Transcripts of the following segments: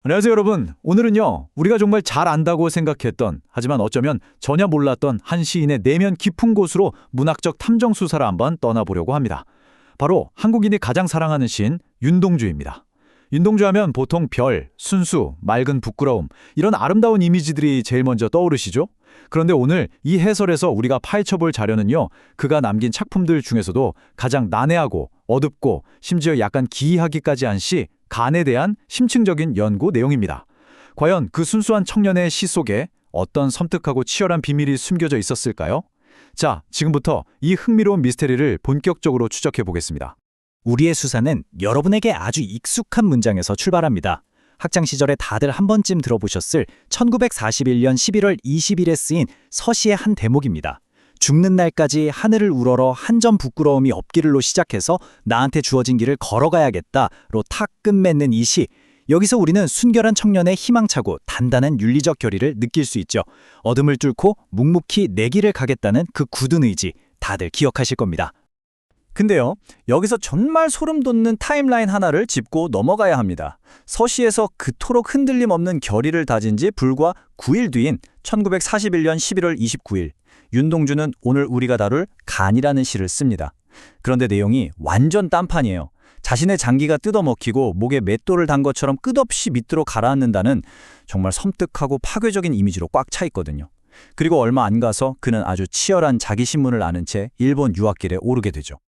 안녕하세요, 여러분. 오늘은요, 우리가 정말 잘 안다고 생각했던, 하지만 어쩌면 전혀 몰랐던 한 시인의 내면 깊은 곳으로 문학적 탐정 수사를 한번 떠나보려고 합니다. 바로 한국인이 가장 사랑하는 시인 윤동주입니다. 윤동주 하면 보통 별, 순수, 맑은 부끄러움, 이런 아름다운 이미지들이 제일 먼저 떠오르시죠? 그런데 오늘 이 해설에서 우리가 파헤쳐볼 자료는요, 그가 남긴 작품들 중에서도 가장 난해하고 어둡고 심지어 약간 기이하기까지 한 시, 간에 대한 심층적인 연구 내용입니다. 과연 그 순수한 청년의 시 속에 어떤 섬뜩하고 치열한 비밀이 숨겨져 있었을까요? 자, 지금부터 이 흥미로운 미스테리를 본격적으로 추적해 보겠습니다. 우리의 수사는 여러분에게 아주 익숙한 문장에서 출발합니다. 학창 시절에 다들 한 번쯤 들어보셨을 1941년 11월 20일에 쓰인 서시의 한 대목입니다. 죽는 날까지 하늘을 우러러 한 점 부끄러움이 없기를로 시작해서 나한테 주어진 길을 걸어가야겠다로 탁 끝맺는 이 시. 여기서 우리는 순결한 청년의 희망차고 단단한 윤리적 결의를 느낄 수 있죠. 어둠을 뚫고 묵묵히 내 길을 가겠다는 그 굳은 의지, 다들 기억하실 겁니다. 근데요, 여기서 정말 소름 돋는 타임라인 하나를 짚고 넘어가야 합니다. 서시에서 그토록 흔들림 없는 결의를 다진 지 불과 9일 뒤인 1941년 11월 29일, 윤동주는 오늘 우리가 다룰 간이라는 시를 씁니다. 그런데 내용이 완전 딴판이에요. 자신의 장기가 뜯어먹히고 목에 맷돌을 단 것처럼 끝없이 밑으로 가라앉는다는 정말 섬뜩하고 파괴적인 이미지로 꽉 차 있거든요. 그리고 얼마 안 가서 그는 아주 치열한 자기 신문을 아는 채 일본 유학길에 오르게 되죠.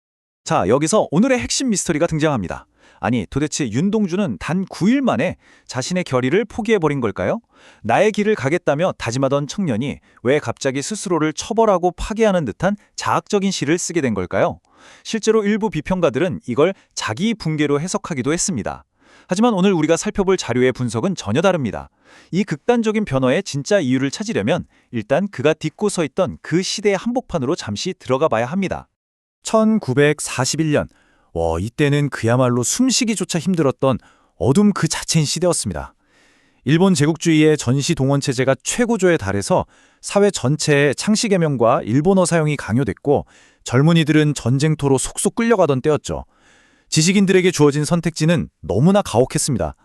자, 여기서 오늘의 핵심 미스터리가 등장합니다. 아니, 도대체 윤동주는 단 9일 만에 자신의 결의를 포기해버린 걸까요? 나의 길을 가겠다며 다짐하던 청년이 왜 갑자기 스스로를 처벌하고 파괴하는 듯한 자학적인 시를 쓰게 된 걸까요? 실제로 일부 비평가들은 이걸 자기 붕괴로 해석하기도 했습니다. 하지만 오늘 우리가 살펴볼 자료의 분석은 전혀 다릅니다. 이 극단적인 변화의 진짜 이유를 찾으려면 일단 그가 딛고 서 있던 그 시대의 한복판으로 잠시 들어가 봐야 합니다. 1941년, 이때는 그야말로 숨쉬기조차 힘들었던 어둠 그 자체인 시대였습니다. 일본 제국주의의 전시 동원 체제가 최고조에 달해서 사회 전체의 창씨 개명과 일본어 사용이 강요됐고 젊은이들은 전쟁터로 속속 끌려가던 때였죠. 지식인들에게 주어진 선택지는 너무나 가혹했습니다.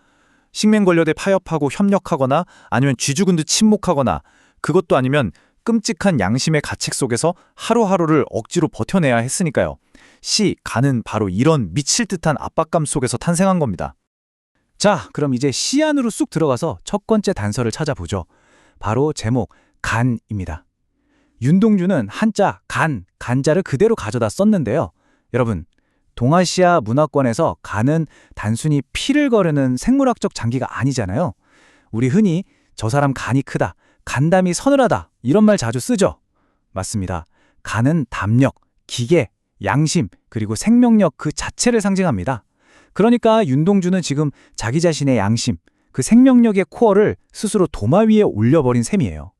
식민 권력에 파협하고 협력하거나 아니면 쥐 죽은 듯 침묵하거나 그것도 아니면 끔찍한 양심의 가책 속에서 하루하루를 억지로 버텨내야 했으니까요. 시, 간은 바로 이런 미칠 듯한 압박감 속에서 탄생한 겁니다. 자, 그럼 이제 시 안으로 쑥 들어가서 첫 번째 단서를 찾아보죠. 바로 제목, 간입니다. 윤동주는 한자, 간자를 그대로 가져다 썼는데요. 여러분, 동아시아 문화권에서 간은 단순히 피를 거르는 생물학적 장기가 아니잖아요. 우리 흔히 저 사람 간이 크다, 간담이 서늘하다 이런 말 자주 쓰죠. 맞습니다. 간은 담력, 기계, 양심, 그리고 생명력 그 자체를 상징합니다. 그러니까 윤동주는 지금 자기 자신의 양심, 그 생명력의 코어를 스스로 도마 위에 올려버린 셈이에요.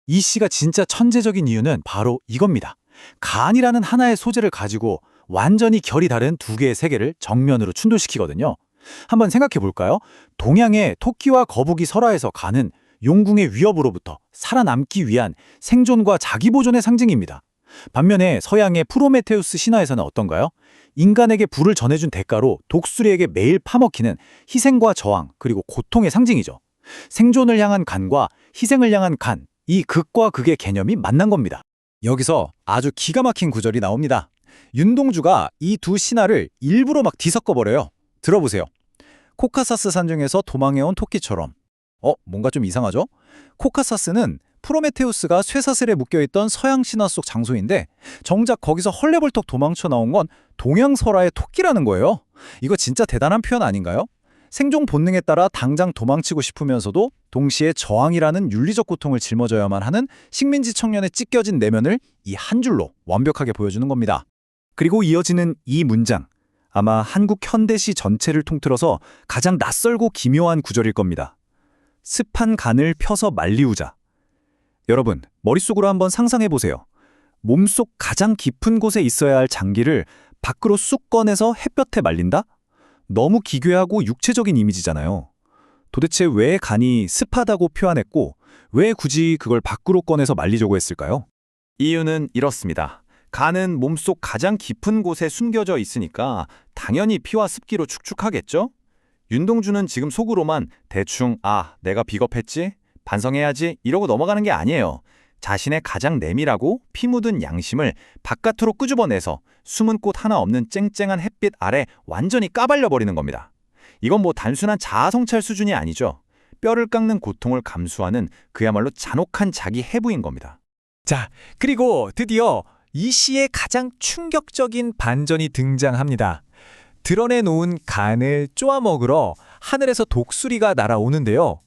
이 시가 진짜 천재적인 이유는 바로 이겁니다. 간이라는 하나의 소재를 가지고 완전히 결이 다른 두 개의 세계를 정면으로 충돌시키거든요. 한번 생각해 볼까요? 동양의 토끼와 거북이 설화에서 간은 용궁의 위협으로부터 살아남기 위한 생존과 자기보존의 상징입니다. 반면에 서양의 프로메테우스 신화에서는 어떤가요? 인간에게 불을 전해준 대가로 독수리에게 매일 파먹히는 희생과 저항 그리고 고통의 상징이죠. 생존을 향한 간과 희생을 향한 간, 이 극과 극의 개념이 만난 겁니다. 여기서 아주 기가 막힌 구절이 나옵니다. 윤동주가 이 두 신화를 일부러 막 뒤섞어버려요. 들어보세요. 코카사스 산중에서 도망해온 토끼처럼. 뭔가 좀 이상하죠? 코카사스는 프로메테우스가 쇠사슬에 묶여있던 서양 신화 속 장소인데 정작 거기서 헐레벌떡 도망쳐 나온 건 동양 설화의 토끼라는 거예요. 이거 진짜 대단한 표현 아닌가요? 생존 본능에 따라 당장 도망치고 싶으면서도 동시에 저항이라는 윤리적 고통을 짊어져야만 하는 식민지 청년의 찢겨진 내면을 이 한 줄로 완벽하게 보여주는 겁니다. 그리고 이어지는 이 문장, 아마 한국 현대시 전체를 통틀어서 가장 낯설고 기묘한 구절일 겁니다. 습한 간을 펴서 말리우자. 여러분, 머릿속으로 한번 상상해보세요. 몸속 가장 깊은 곳에 있어야 할 장기를 밖으로 쑥 꺼내서 햇볕에 말린다? 너무 기괴하고 육체적인 이미지잖아요. 도대체 왜 간이 습하다고 표현했고 왜 굳이 그걸 밖으로 꺼내서 말리려고 했을까요? 이유는 이렇습니다. 간은 몸속 가장 깊은 곳에 숨겨져 있으니까 당연히 피와 습기로 축축하겠죠? 윤동주는 지금 속으로만 대충 내가 비겁했지? 반성해야지 이러고 넘어가는 게 아니에요. 자신의 가장 내밀하고 피 묻은 양심을 바깥으로 끄집어내서 숨은 꽃 하나 없는 쨍쨍한 햇빛 아래 완전히 까발려버리는 겁니다. 이건 뭐 단순한 자아 성찰 수준이 아니죠. 뼈를 깎는 고통을 감수하는 그야말로 잔혹한 자기 해부인 겁니다. 자, 그리고 드디어 이 시의 가장 충격적인 반전이 등장합니다. 드러내놓은 간을 쪼아먹으러 하늘에서 독수리가 날아오는데요.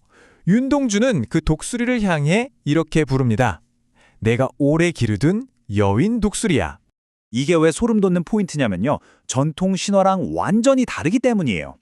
윤동주는 그 독수리를 향해 이렇게 부릅니다. 내가 오래 기르둔 여윈 독수리야. 이게 왜 소름 돋는 포인트냐면요. 전통 신화랑 완전히 다르기 때문이에요.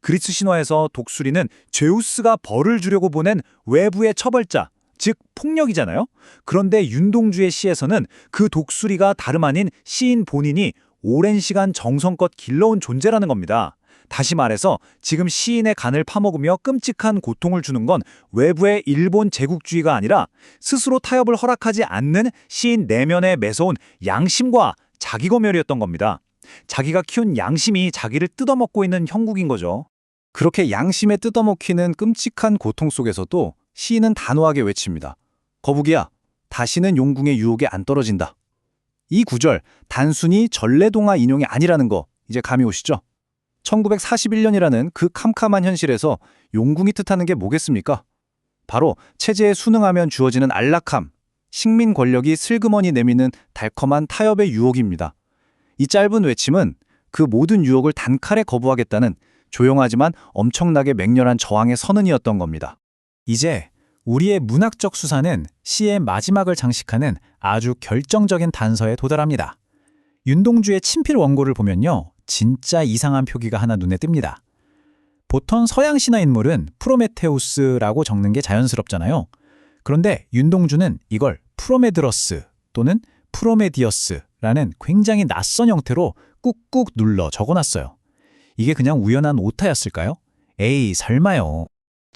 그리스 신화에서 독수리는 제우스가 벌을 주려고 보낸 외부의 처벌자, 즉 폭력이잖아요. 그런데 윤동주의 시에서는 그 독수리가 다름 아닌 시인 본인이 오랜 시간 정성껏 길러온 존재라는 겁니다. 다시 말해서 지금 시인의 간을 파먹으며 끔찍한 고통을 주는 건 외부의 일본 제국주의가 아니라 스스로 타협을 허락하지 않는 시인 내면에 매서운 양심과 자기검열이었던 겁니다. 자기가 키운 양심이 자기를 뜯어먹고 있는 형국인 거죠. 그렇게 양심에 뜯어먹히는 끔찍한 고통 속에서도 시인은 단호하게 외칩니다. 거북이야, 다시는 용궁의 유혹에 안 떨어진다. 이 구절, 단순히 전래동화 인용이 아니라는 거 이제 감이 오시죠? 1941년이라는 그 캄캄한 현실에서 용궁이 뜻하는 게 뭐겠습니까? 바로 체제에 순응하면 주어지는 안락함, 식민 권력이 슬그머니 내미는 달콤한 타협의 유혹입니다. 이 짧은 외침은 그 모든 유혹을 단칼에 거부하겠다는 조용하지만 엄청나게 맹렬한 저항의 선언이었던 겁니다. 이제 우리의 문학적 수사는 시의 마지막을 장식하는 아주 결정적인 단서에 도달합니다. 윤동주의 친필 원고를 보면요. 진짜 이상한 표기가 하나 눈에 띕니다. 보통 서양 신화 인물은 프로메테우스라고 적는 게 자연스럽잖아요. 그런데 윤동주는 이걸 프로메드러스 또는 프로메디어스라는 굉장히 낯선 형태로 꾹꾹 눌러 적어놨어요. 이게 그냥 우연한 오타였을까요? 에이, 설마요.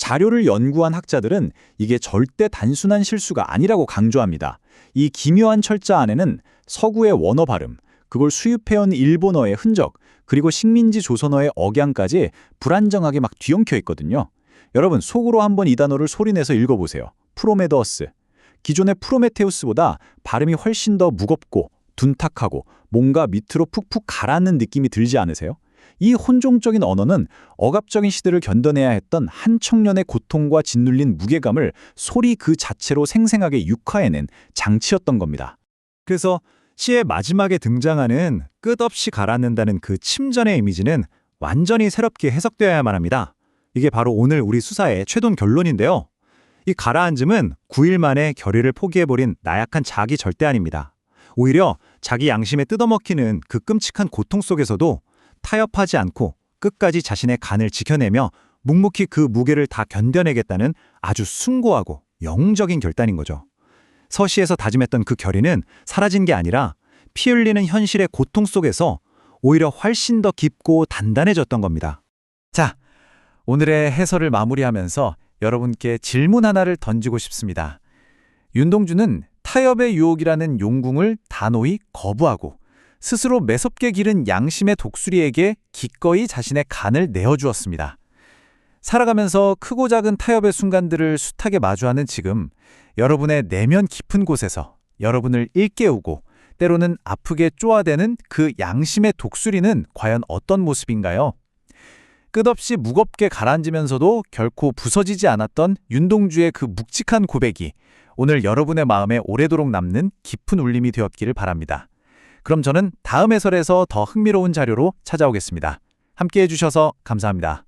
자료를 연구한 학자들은 이게 절대 단순한 실수가 아니라고 강조합니다. 이 기묘한 철자 안에는 서구의 원어 발음, 그걸 수입해온 일본어의 흔적, 그리고 식민지 조선어의 억양까지 불안정하게 막 뒤엉켜 있거든요. 여러분, 속으로 한번 이 단어를 소리내서 읽어보세요. 프로메더스. 기존의 프로메테우스보다 발음이 훨씬 더 무겁고 둔탁하고 뭔가 밑으로 푹푹 가라앉는 느낌이 들지 않으세요? 이 혼종적인 언어는 억압적인 시대를 견뎌내야 했던 한 청년의 고통과 짓눌린 무게감을 소리 그 자체로 생생하게 육화해낸 장치였던 겁니다. 그래서 시의 마지막에 등장하는 끝없이 가라앉는다는 그 침전의 이미지는 완전히 새롭게 해석되어야만 합니다. 이게 바로 오늘 우리 수사의 최종 결론인데요. 이 가라앉음은 9일 만에 결의를 포기해버린 나약한 자기 절대 아닙니다. 오히려 자기 양심에 뜯어먹히는 그 끔찍한 고통 속에서도 타협하지 않고 끝까지 자신의 간을 지켜내며 묵묵히 그 무게를 다 견뎌내겠다는 아주 숭고하고 영웅적인 결단인 거죠. 서시에서 다짐했던 그 결의는 사라진 게 아니라 피 흘리는 현실의 고통 속에서 오히려 훨씬 더 깊고 단단해졌던 겁니다. 자, 오늘의 해설을 마무리하면서 여러분께 질문 하나를 던지고 싶습니다. 윤동주는 타협의 유혹이라는 용궁을 단호히 거부하고 스스로 매섭게 기른 양심의 독수리에게 기꺼이 자신의 간을 내어주었습니다. 살아가면서 크고 작은 타협의 순간들을 숱하게 마주하는 지금 여러분의 내면 깊은 곳에서 여러분을 일깨우고 때로는 아프게 쪼아대는 그 양심의 독수리는 과연 어떤 모습인가요? 끝없이 무겁게 가라앉으면서도 결코 부서지지 않았던 윤동주의 그 묵직한 고백이 오늘 여러분의 마음에 오래도록 남는 깊은 울림이 되었기를 바랍니다. 그럼 저는 다음 해설에서 더 흥미로운 자료로 찾아오겠습니다. 함께해 주셔서 감사합니다.